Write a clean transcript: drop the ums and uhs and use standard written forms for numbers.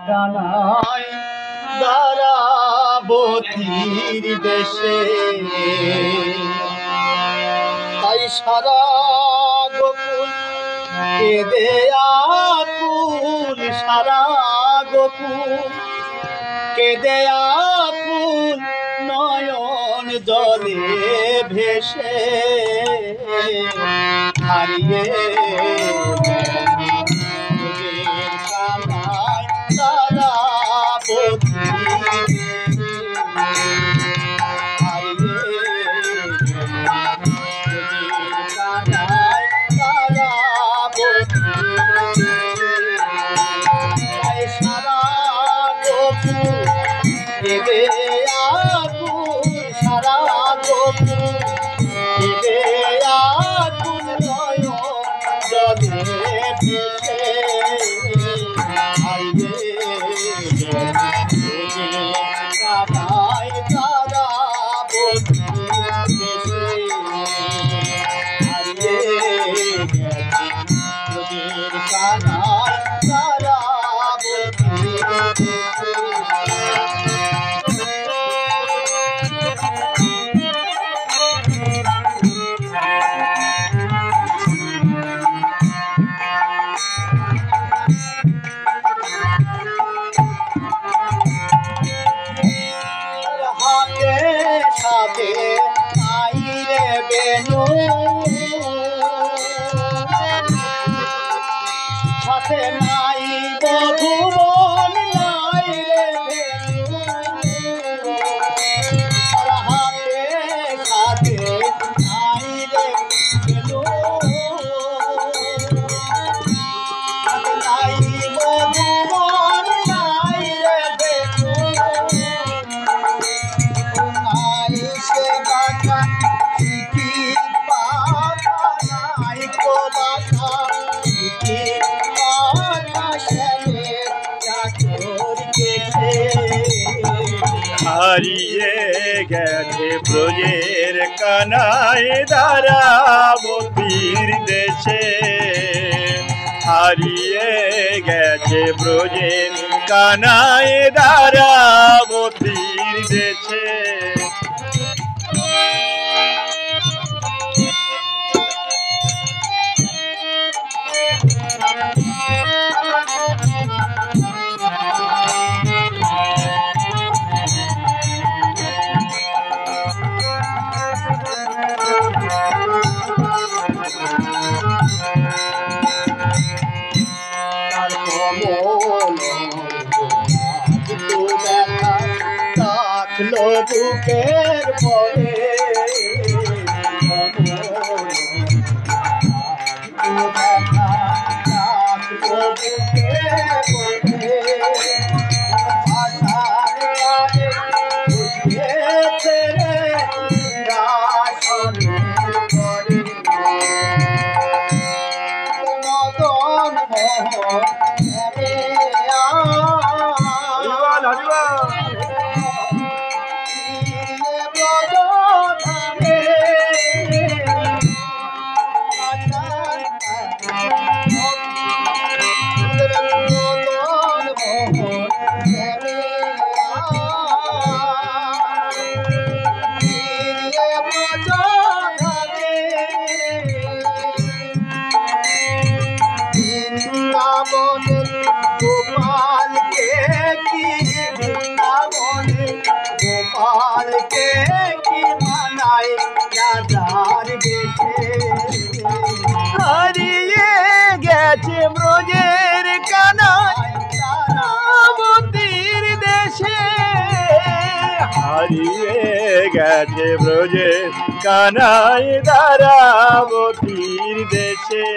কানাই দারাবতীর দেশে তাই সারা গোকুল কেঁদে আকুল, সারা গোকুল কেঁদে আকুল, নয়ন জলে ভেসে হারিয়ে সারা গোকুল কেঁদে আকুল, নয়ন জলে ভেসে হারিয়ে কানাই দারাবতীর দেশে হারিয়ে নদীর কানাই দারাবতীর দেশে। সাথে আইরে বেনু, সাথে নাই বধুবন, নাই রে বেনু, হাতে সাথে আইরে বেনু, নাই বধুবন, নাই রে বেনু, হারিয়ে গেছে ব্রজের কানাই দারাবতীর দেশে, হারিয়ে গেছে ব্রজের কানাই দারাবতীর দেশে। বুকের পরে गोपाल के की मनाए राजार बेटे হারিয়ে গেছে ব্রজের কানাই দারাবতীর দেশে, হারিয়ে গেছে ব্রজের কানাই দারাবতীর দেশে।